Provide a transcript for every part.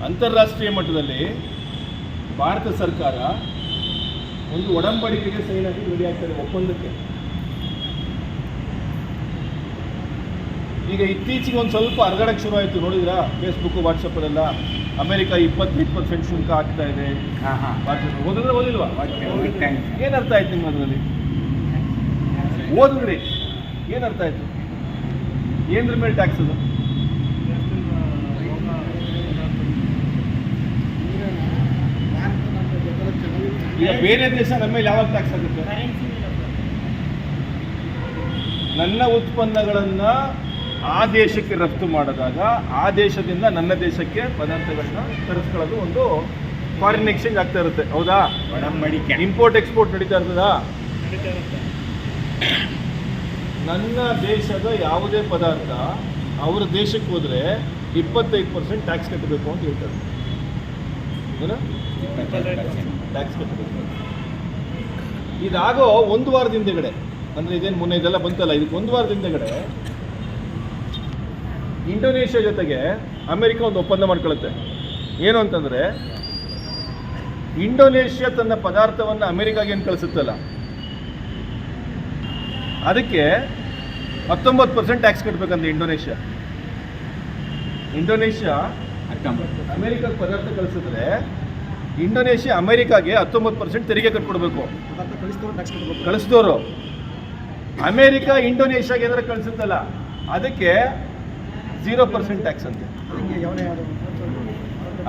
ಅಂತಾರಾಷ್ಟ್ರೀಯ ಮಟ್ಟದಲ್ಲಿ ಭಾರತ ಸರ್ಕಾರ ಒಂದು ಒಡಂಬಡಿಕೆಗೆ ಸೈನ್ ಹಾಕಿ ರೆಡಿ ಆಗ್ತದೆ, ಒಪ್ಪಂದಕ್ಕೆ. ಈಗ ಇತ್ತೀಚೆಗೆ ಒಂದು ಸ್ವಲ್ಪ ಹರಗಡಕ್ಕೆ ಶುರು ಆಯಿತು, ನೋಡಿದ್ರಾ? ಫೇಸ್ಬುಕ್ಕು ವಾಟ್ಸಪ್ಪಲ್ಲೆಲ್ಲ ಅಮೆರಿಕ 20% ಶುಲ್ಕ ಹಾಕ್ತಾ ಇದೆ. ಓದಿದ್ರೆ ಓದಿಲ್ವಾ? ಏನರ್ಥ ಆಯ್ತು ನಿಮ್ಮ ಅದರಲ್ಲಿ? ಓದಿದ್ರಿ ಏನರ್ಥ ಆಯ್ತು? ಏನರ ಮೇಲೆ ಟ್ಯಾಕ್ಸ್ ಅದು? ಈಗ ಬೇರೆ ದೇಶ ನಮ್ಮ ಮೇಲೆ ಯಾವಾಗ ಟ್ಯಾಕ್ಸ್ ಆಗುತ್ತೆ? ನನ್ನ ಉತ್ಪನ್ನಗಳನ್ನು ಆ ದೇಶಕ್ಕೆ ರಫ್ತು ಮಾಡಿದಾಗ ಆ ದೇಶದಿಂದ ನನ್ನ ದೇಶಕ್ಕೆ ಪದಾರ್ಥಗಳನ್ನ ತರಿಸ್ಕೊಳ್ಳೋದು ಒಂದು ಫಾರಿನ್ ಎಕ್ಸ್ಚೇಂಜ್ ಆಗ್ತಾ ಇರುತ್ತೆ, ಹೌದಾ? ಇಂಪೋರ್ಟ್ ಎಕ್ಸ್ಪೋರ್ಟ್ ನಡೀತಾ ಇರ್ತದಾ? ನನ್ನ ದೇಶದ ಯಾವುದೇ ಪದಾರ್ಥ ಅವರ ದೇಶಕ್ಕೆ ಹೋದರೆ 25% ಟ್ಯಾಕ್ಸ್ ಕಟ್ಟಬೇಕು ಅಂತ ಹೇಳ್ತಾರೆ. ಏನು? ಟ್ಯಾಕ್ಸ್ ಕಟ್ಟಬೇಕು. ಇದಾಗೋ ಒಂದು ವಾರದ ಹಿಂದೆಗಡೆ, ಅಂದರೆ ಇದೇನು ಮೊನ್ನೆ ಇದೆಲ್ಲ ಬಂತಲ್ಲ, ಇದಕ್ಕೆ ಒಂದು ವಾರದ ಹಿಂದೆಗಡೆ ಇಂಡೋನೇಷ್ಯಾ ಜೊತೆಗೆ ಅಮೆರಿಕ ಒಂದು ಒಪ್ಪಂದ ಮಾಡ್ಕೊಳ್ಳುತ್ತೆ. ಏನು ಅಂತಂದರೆ, ಇಂಡೋನೇಷ್ಯಾ ತನ್ನ ಪದಾರ್ಥವನ್ನು ಅಮೆರಿಕಾಗೆ ಏನು ಕಳಿಸುತ್ತಲ್ಲ, ಅದಕ್ಕೆ 19% ಟ್ಯಾಕ್ಸ್ ಕಟ್ಟಬೇಕಂತ ಇಂಡೋನೇಷ್ಯಾ ಅಮೆರಿಕಾಗೆ ಪದಾರ್ಥ ಕಳಿಸಿದ್ರೆ ಇಂಡೋನೇಷ್ಯಾ ಅಮೆರಿಕಾಗೆ 19% ತೆರಿಗೆ ಕಟ್ಕೊಡ್ಬೇಕು. ಕಳಿಸಿದವರು ಅಮೆರಿಕ ಇಂಡೋನೇಷ್ಯಾಗೆ ಏನಾರು ಕಳಿಸುತ್ತಲ್ಲ ಅದಕ್ಕೆ 0% ಟ್ಯಾಕ್ಸ್ ಅಂತೆ.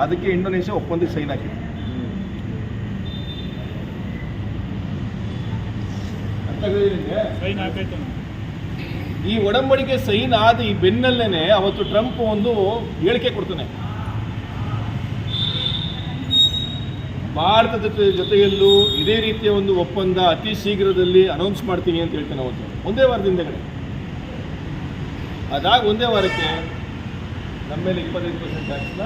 ಅದಕ್ಕೆ ಇಂಡೋನೇಷ್ಯಾ ಒಪ್ಪಂದಕ್ಕೆ ಸೈನ್ ಹಾಕಿದೆ. ಈ ಒಡಂಬಡಿಕೆ ಸೈನ್ ಆದ ಈ ಬೆನ್ನಲ್ಲೇನೆ ಅವತ್ತು ಟ್ರಂಪ್ ಒಂದು ಹೇಳಿಕೆ ಕೊಡ್ತಾನೆ, ಭಾರತದ ಜೊತೆಯಲ್ಲೂ ಇದೇ ರೀತಿಯ ಒಂದು ಒಪ್ಪಂದ ಅತಿ ಶೀಘ್ರದಲ್ಲಿ ಅನೌನ್ಸ್ ಮಾಡ್ತೀನಿ ಅಂತ ಹೇಳ್ತಾನೆ. ಅವತ್ತು ಒಂದೇ ವಾರದಿಂದಗಡೆ ಅದಾಗ ಒಂದೇ ವಾರಕ್ಕೆ ನಮ್ಮ ಮೇಲೆ 25% ಟ್ಯಾಕ್ಸ್ನ.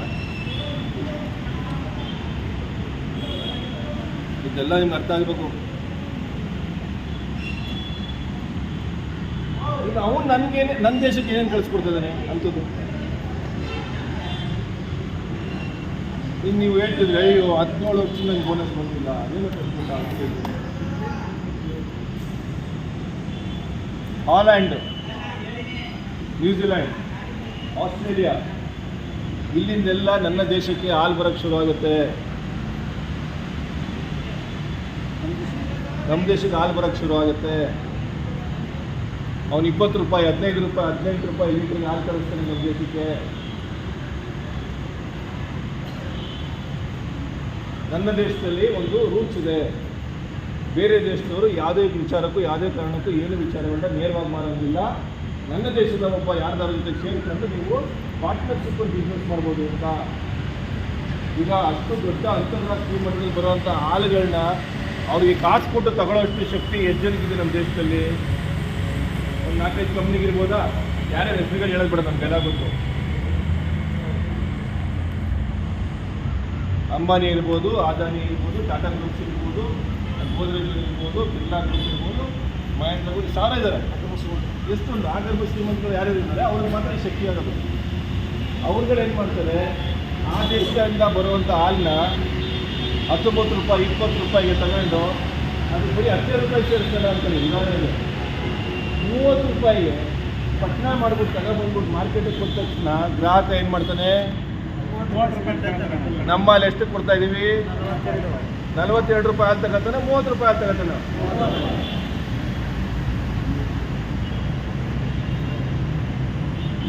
ಇದೆಲ್ಲ ನಿಮ್ಗೆ ಅರ್ಥ ಆಗಬೇಕು. ಈಗ ಅವನು ನನ್ನ ದೇಶಕ್ಕೆ ಏನೇನು ಕಳಿಸ್ಕೊಡ್ತಿದ್ದಾನೆ ಅಂಥದ್ದು. ಈಗ ನೀವು ಹೇಳ್ತಿದ್ರೆ, ಅಯ್ಯೋ 17 ವರ್ಷ ನಂಗೆ ಬೋನಸ್ ಬಂದಿಲ್ಲ, ಅದೇನೋ ಕಳಿಸ್ಕೊಟ್ಟ ಅಂತ ಹೇಳ್ತೀವಿ. ಹಾಲ್ಯಾಂಡ್, ನ್ಯೂಜಿಲ್ಯಾಂಡ್, ಆಸ್ಟ್ರೇಲಿಯಾ, ಇಲ್ಲಿಂದೆಲ್ಲ ನನ್ನ ದೇಶಕ್ಕೆ ಹಾಲು ಬರೋಕ್ಕೆ ಶುರು ಆಗುತ್ತೆ. ನಮ್ಮ ದೇಶಕ್ಕೆ ಹಾಲು ಬರೋಕ್ಕೆ ಶುರು ಆಗುತ್ತೆ. ಅವನು 20 ರೂಪಾಯಿ, 15 ರೂಪಾಯಿ, 18 ರೂಪಾಯಿ ಲೀಟ್ರಿಗೆ ಹಾಲು ಕಳಿಸ್ತಾನೆ ನಮ್ಮ ದೇಶಕ್ಕೆ. ನನ್ನ ದೇಶದಲ್ಲಿ ಒಂದು ರೂಲ್ಸ್ ಇದೆ, ಬೇರೆ ದೇಶದವರು ಯಾವುದೇ ವಿಚಾರಕ್ಕೂ ಯಾವುದೇ ಕಾರಣಕ್ಕೂ ಏನು ವಿಚಾರಗಳನ್ನ ನೇರವಾಗಿ ಮಾಡೋದಿಲ್ಲ. ನನ್ನ ದೇಶದ ಒಬ್ಬ ಯಾರ್ದಾರ ಜೊತೆ ಸೇರಿಕೊಂಡು ನೀವು ಪಾರ್ಟ್ನರ್ಶಿಪ್ ಬಿಸ್ನೆಸ್ ಮಾಡ್ಬೋದು ಅಂತ. ಈಗ ಅಷ್ಟು ದೊಡ್ಡ ಅಂತಾರಾಷ್ಟ್ರೀಯ ಮಟ್ಟದಲ್ಲಿ ಬರುವಂಥ ಹಾಲುಗಳನ್ನ ಅವ್ರಿಗೆ ಕಾಸು ಕೊಟ್ಟು ತಗೊಳ್ಳೋಷ್ಟು ಶಕ್ತಿ ಎಷ್ಟು ಜನಕ್ಕಿದೆ ನಮ್ಮ ದೇಶದಲ್ಲಿ? ಒಂದು 4-5 ಕಂಪ್ನಿಗಿರ್ಬೋದಾ? ಯಾರ್ಯಾರು ಹೆಸರುಗಳು ಹೇಳೋದು ಬೇಡ, ನಮಗೆಲ್ಲ ಗೊತ್ತು. ಅಂಬಾನಿ ಇರ್ಬೋದು, ಅದಾನಿ ಇರ್ಬೋದು, ಟಾಟಾ ಗ್ರೂಪ್ಸ್ ಇರ್ಬೋದು, ಗೋದ್ರೇಜ್ ಇರ್ಬೋದು, ಬಿರ್ಲಾ ಗ್ರೂಪ್ ಇರ್ಬೋದು, ಮಹೇಂದ್ರ ಗ್ರೂಪ್, ಸಾವಿರ ಇದ್ದಾರೆ. ಎಷ್ಟೊಂದು ಆಗರ್ಭ ಶ್ರೀಮಂತರು ಯಾರ್ಯಾರು ಇದ್ದಾರೆ ಅವ್ರಿಗೆ ಮಾತ್ರ ಈ ಶಕ್ತಿ ಆಗೋದು. ಅವ್ರುಗಳು ಏನು ಮಾಡ್ತಾರೆ, ಆ ದೇಶದಿಂದ ಬರುವಂಥ ಹಾಲನ್ನ 19 ರೂಪಾಯಿ 20 ರೂಪಾಯಿಗೆ ತಗೊಂಡು ಅದು ಬರೀ 15 ರೂಪಾಯಿ ಸೇರಿಸ್ತಾರೆ ಅಂತಾರೆ. ಉದಾಹರಣೆಗೆ 30 ರೂಪಾಯಿಗೆ ಪಟ್ಟಣ ಮಾಡಿಬಿಟ್ಟು ತಗೊಬಂದ್ಬಿಟ್ಟು ಮಾರ್ಕೆಟಿಗೆ ಕೊಟ್ಟ ತಕ್ಷಣ ಗ್ರಾಹಕ ಏನು ಮಾಡ್ತಾನೆ, ನಮ್ಮಲ್ಲಿ ಎಷ್ಟು ಕೊಡ್ತಾ ಇದ್ದೀವಿ? 42 ರೂಪಾಯಿ ಹಾಲು ತಗೋತಾನೆ, 30 ರೂಪಾಯಿ ಹಾಲು ತಗೋತಾನೆ.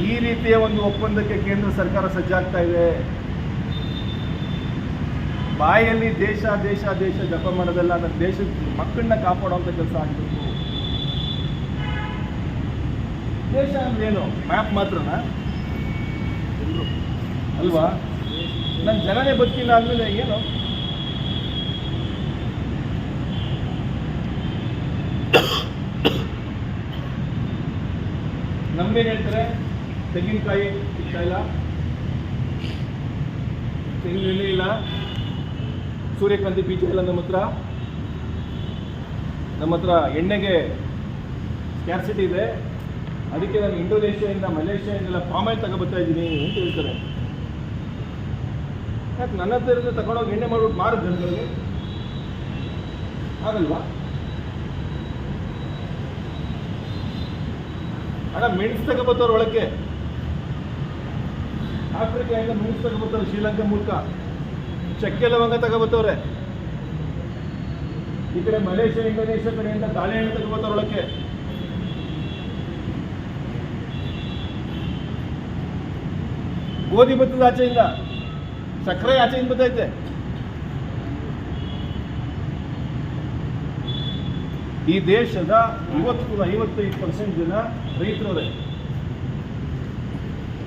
ಈ ರೀತಿಯ ಒಂದು ಒಪ್ಪಂದಕ್ಕೆ ಕೇಂದ್ರ ಸರ್ಕಾರ ಸಜ್ಜಾಗ್ತಾ ಇದೆ. ಬಾಯಲ್ಲಿ ದೇಶ ದೇಶ ದೇಶ ಜಪ ಮಾಡೋದಲ್ಲ, ನನ್ನ ದೇಶದ ಮಕ್ಕಳನ್ನ ಕಾಪಾಡುವಂಥ ಕೆಲಸ ಆಗಬೇಕು. ದೇಶ ಅಂದ್ರೆ ಏನು? ಮ್ಯಾಪ್ ಮಾತ್ರನಾ ಅಲ್ವಾ? ನನ್ನ ಜನನೇ ಬದುಕಿಲ್ಲ ಅಂದಮೇಲೆ ಏನು? ನಮ್ಗೇನು ಹೇಳ್ತಾರೆ, ತೆಂಗಿನಕಾಯಿ ಸಿಗ್ತಾ ಇಲ್ಲ, ತೆಂಗಿನ ಇಲ್ಲ, ಸೂರ್ಯಕಾಂತಿ ಬೀಜ ಇಲ್ಲ ನಮ್ಮ ಹತ್ರ ಎಣ್ಣೆಗೆ ಸ್ಕ್ಯಾರ್ಸಿಟಿ ಇದೆ, ಅದಕ್ಕೆ ನಾನು ಇಂಡೋನೇಷ್ಯಾದಿಂದ ಮಲೇಷ್ಯಾದಿಂದೆಲ್ಲ ಪಾಮ್ ಆಯಿಲ್ ತಗೊಬರ್ತಾ ಇದ್ದೀನಿ ಅಂತ ಹೇಳ್ತಾರೆ. ಯಾಕೆ ನನ್ನ ಹತ್ರ ಇರೋದು ತಗೊಂಡೋಗಿ ಎಣ್ಣೆ ಮಾಡ್ಬಿಟ್ಟು ಮಾರು ಜನಗಳಿಗೆ ಆಗಲ್ವಾ? ಅಣ್ಣ ಮೆಣಸು ತಗೋಬತ್ತವ್ರು ಒಳಕ್ಕೆ, ಆಫ್ರಿಕಾಯಿಂದ ಮೆಣಸು ತಗೋಬತ್ತವ್ರು, ಶ್ರೀಲಂಕಾ ಮೂಲಕ ಚಕ್ಕೆ ಲವಂಗ ತಗೋಬತ್ತವ್ರೆ, ಈ ಕಡೆ ಮಲೇಷ್ಯಾ ಇಂಡೋನೇಷ್ಯಾ ಕಡೆಯಿಂದ ತಾಳೆಹಣ್ಣು ತಗೋಬತ್ತವ್ರ ಒಳಕ್ಕೆ. ಗೋಧಿ ಭತ್ತದ ಆಚೆಯಿಂದ, ಸಕ್ಕರೆ ಆಚೆಯಿಂದ ಬರ್ತೈತೆ. ಈ ದೇಶದ 55% ಜನ ರೈತರವರೇ.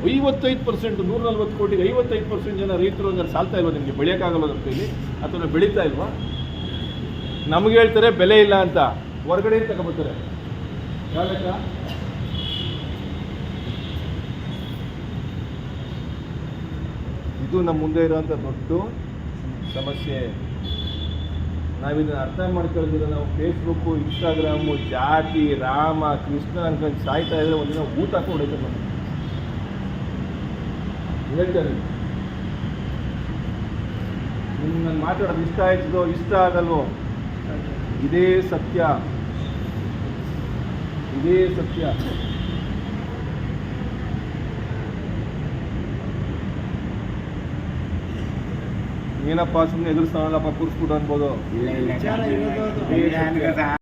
55%, 140 ಕೋಟಿಗೆ 55% ಜನ ರೈತರು ಅಂದ್ರೆ ಸಾಲ್ತಾ ಇಲ್ವಾ ನಿಮಗೆ? ಬೆಳೆಯೋಕ್ಕಾಗಲ್ಲ ನಮ್ಮ ಕೈಲಿ, ಅಥವಾ ಬೆಳೀತಾ ಇಲ್ವಾ? ನಮ್ಗೆ ಹೇಳ್ತಾರೆ ಬೆಲೆ ಇಲ್ಲ ಅಂತ, ಹೊರಗಡೆ ತಗೋಬರ್ತಾರೆ. ಯಾವ ಲೆಕ್ಕ? ಇದು ನಮ್ಮ ಮುಂದೆ ಇರುವಂಥ ದೊಡ್ಡ ಸಮಸ್ಯೆ. ನಾವಿದನ್ನು ಅರ್ಥ ಮಾಡ್ಕೊಳ್ದಿರ ನಾವು ಫೇಸ್ಬುಕ್ಕು, ಇನ್ಸ್ಟಾಗ್ರಾಮು, ಜಾತಿ, ರಾಮ, ಕೃಷ್ಣ ಅನ್ಕೊಂಡು ಸಾಯ್ತಾ ಇದ್ರೆ ಒಂದಿನ ಊಟ ಹಾಕಿ ಹೊಡೈತೆ ನಾನು ಹೇಳ್ತಾರೆ. ನಿಮ್ಗೆ ನಾನು ಮಾತಾಡೋದು ಇಷ್ಟ ಆಯ್ತದೋ ಇಷ್ಟ ಆಗಲ್ವೋ, ಇದೇ ಸತ್ಯ, ಇದೇ ಸತ್ಯ. ಏನಪ್ಪ ಸುಮ್ಮನೆ ಎದುರಿಸ್ತಾನಲ್ಲಪ್ಪ ಕೂರಿಸ್ಬಿಟ್ಟು ಅನ್ಬೋದು.